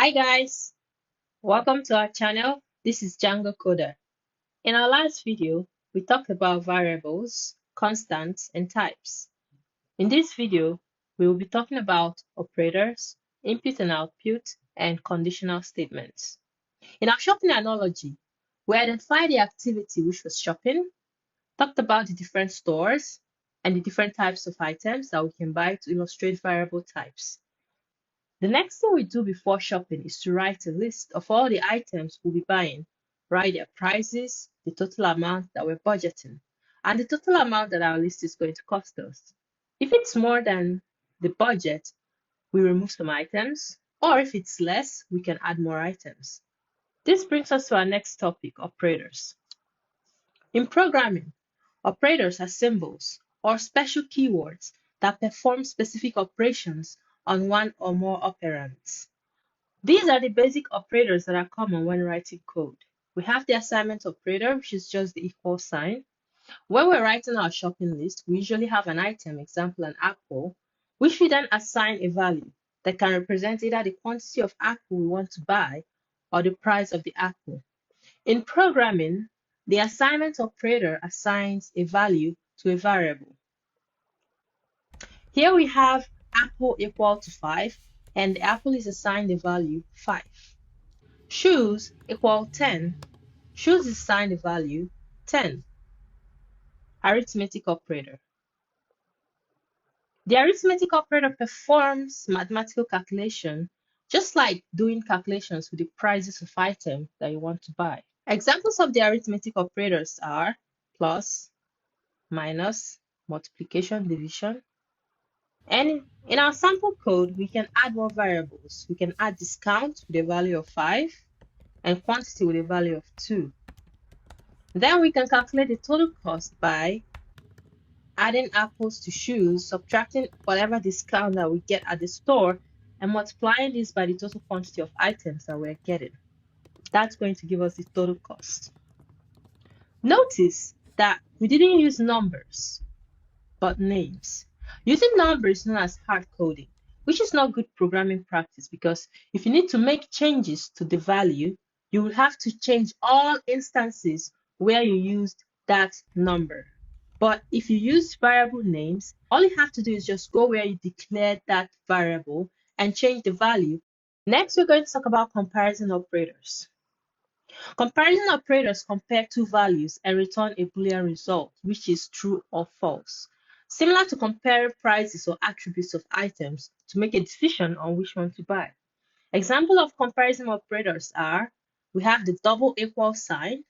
Hi guys, welcome to our channel. This is Django Coder. In our last video, we talked about variables, constants, and types. In this video, we will be talking about operators, input and output, and conditional statements. In our shopping analogy, we identified the activity which was shopping, talked about the different stores, and the different types of items that we can buy to illustrate variable types. The next thing we do before shopping is to write a list of all the items we'll be buying, write their prices, the total amount that we're budgeting, and the total amount that our list is going to cost us. If it's more than the budget, we remove some items, or if it's less, we can add more items. This brings us to our next topic, operators. In programming, operators are symbols or special keywords that perform specific operations on one or more operands. These are the basic operators that are common when writing code. We have the assignment operator, which is just the equal sign. When we're writing our shopping list, we usually have an item, example an apple, which we then assign a value that can represent either the quantity of apple we want to buy or the price of the apple. In programming, the assignment operator assigns a value to a variable. Here we have apple equal to 5, and the apple is assigned the value 5. Shoes equal 10. Shoes is assigned the value 10. Arithmetic operator. The arithmetic operator performs mathematical calculation just like doing calculations with the prices of items that you want to buy. Examples of the arithmetic operators are plus, minus, multiplication, division. And in our sample code, we can add more variables. We can add discount with a value of 5 and quantity with a value of 2. Then we can calculate the total cost by adding apples to shoes, subtracting whatever discount that we get at the store, and multiplying this by the total quantity of items that we're getting. That's going to give us the total cost. Notice that we didn't use numbers, but names. Using numbers is known as hard coding, which is not good programming practice because if you need to make changes to the value, you will have to change all instances where you used that number. But if you use variable names, all you have to do is just go where you declared that variable and change the value. Next, we're going to talk about comparison operators. Comparison operators compare two values and return a Boolean result, which is true or false. Similar to comparing prices or attributes of items to make a decision on which one to buy. Example of comparison operators are, we have the double equal sign,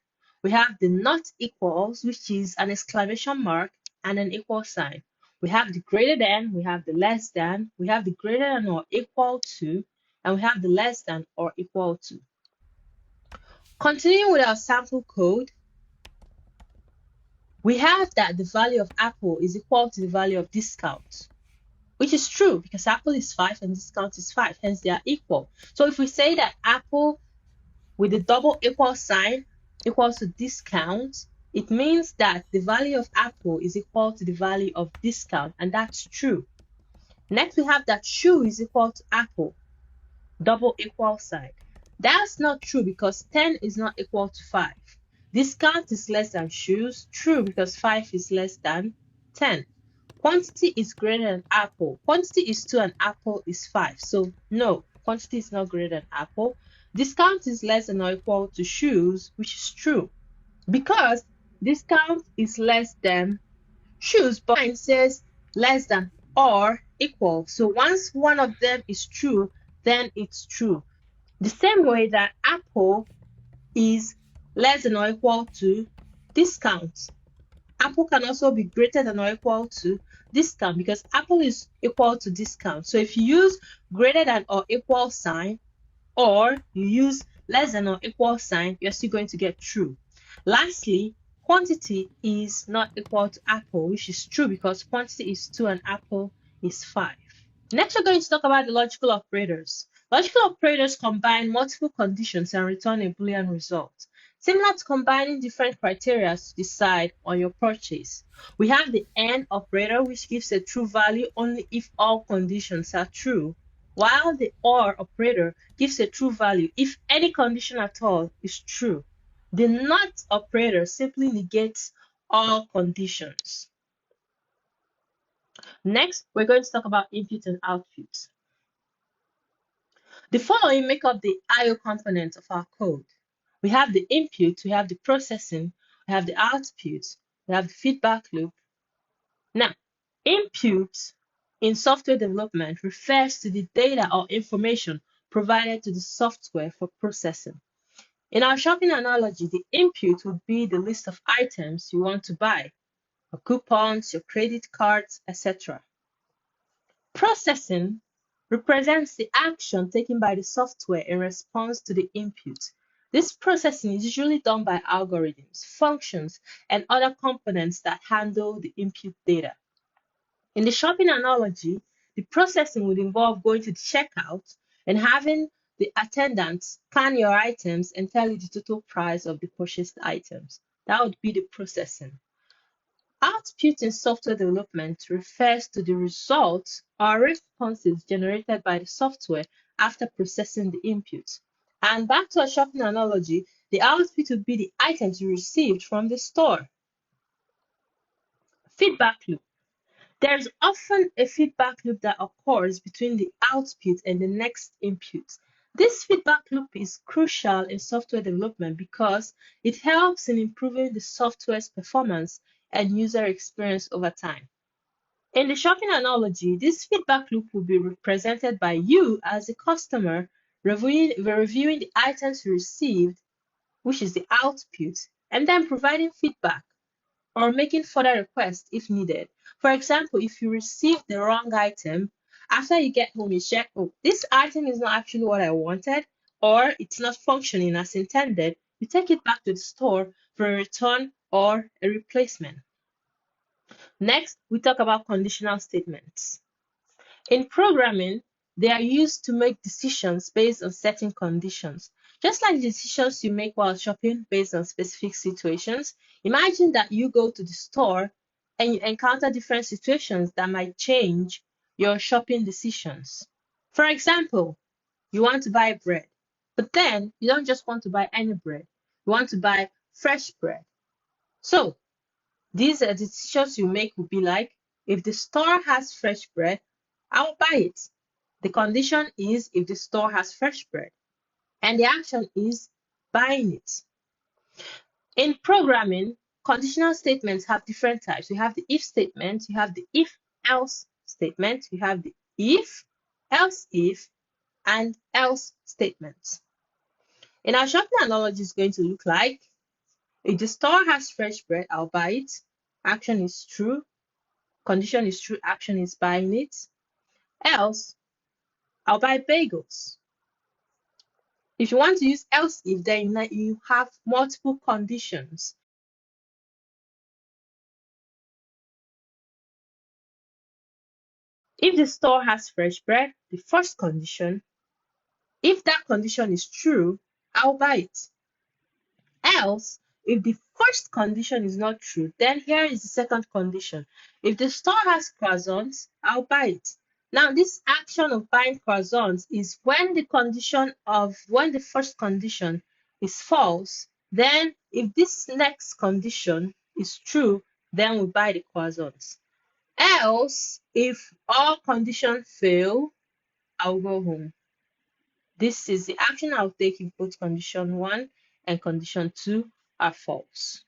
we have the not equals, which is an exclamation mark and an equal sign. We have the greater than, we have the less than, we have the greater than or equal to, and we have the less than or equal to. Continuing with our sample code, we have that the value of apple is equal to the value of discount, which is true because apple is 5 and discount is 5, hence they are equal. So if we say that apple with the double equal sign equals to discount, it means that the value of apple is equal to the value of discount, and that's true. Next, we have that shoe is equal to apple, double equal sign. That's not true because 10 is not equal to 5. Discount is less than shoes, true because 5 is less than 10. Quantity is greater than apple. Quantity is 2 and apple is 5. So no, quantity is not greater than apple. Discount is less than or equal to shoes, which is true because discount is less than shoes, but it says less than or equal. So once one of them is true, then it's true. The same way that apple is less than or equal to discount. Apple can also be greater than or equal to discount because apple is equal to discount. So if you use greater than or equal sign or you use less than or equal sign, you're still going to get true. Lastly, quantity is not equal to apple, which is true because quantity is 2 and apple is 5. Next, we're going to talk about the logical operators. Logical operators combine multiple conditions and return a Boolean result. Similar to combining different criteria to decide on your purchase. We have the AND operator, which gives a true value only if all conditions are true. while the OR operator gives a true value if any condition at all is true. The NOT operator simply negates all conditions. Next, we're going to talk about input and output. The following make up the I/O components of our code. We have the input, we have the processing, we have the output, we have the feedback loop. Now, input in software development refers to the data or information provided to the software for processing. In our shopping analogy, the input would be the list of items you want to buy, your coupons, your credit cards, etc. Processing represents the action taken by the software in response to the input. This processing is usually done by algorithms, functions, and other components that handle the input data. In the shopping analogy, the processing would involve going to the checkout and having the attendant scan your items and tell you the total price of the purchased items. That would be the processing. Output in software development refers to the results or responses generated by the software after processing the input. And back to our shopping analogy, the output would be the items you received from the store. Feedback loop. There is often a feedback loop that occurs between the output and the next input. This feedback loop is crucial in software development because it helps in improving the software's performance and user experience over time. In the shopping analogy, this feedback loop will be represented by you as a customer reviewing the items you received, which is the output, and then providing feedback or making further requests if needed. For example, if you receive the wrong item, after you get home, you check, oh, this item is not actually what I wanted, or it's not functioning as intended. You take it back to the store for a return or a replacement. Next, we talk about conditional statements. In programming, they are used to make decisions based on certain conditions. Just like the decisions you make while shopping based on specific situations, imagine that you go to the store and you encounter different situations that might change your shopping decisions. For example, you want to buy bread, but then you don't just want to buy any bread. You want to buy fresh bread. So, these are decisions you make would be like, if the store has fresh bread, I'll buy it. The condition is if the store has fresh bread, and the action is buying it. In programming, conditional statements have different types. You have the if statement, you have the if-else statement, you have the if, else if, and else statements. In our shopping analogy, it's going to look like, if the store has fresh bread, I'll buy it. Action is true. Condition is true. Action is buying it. Else, I'll buy bagels. If you want to use else if, then you have multiple conditions. If the store has fresh bread, the first condition, if that condition is true, I'll buy it. Else, if the first condition is not true, then here is the second condition. If the store has croissants, I'll buy it. Now, this action of buying croissants is when the first condition is false, then if this next condition is true, then we buy the croissants. Else, if all conditions fail, I'll go home. This is the action I'll take if both condition 1 and condition 2 are false.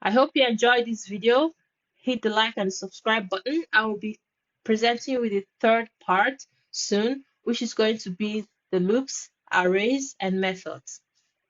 I hope you enjoyed this video. Hit the like and subscribe button. I will be presenting you with the third part soon, which is going to be the loops, arrays, and methods.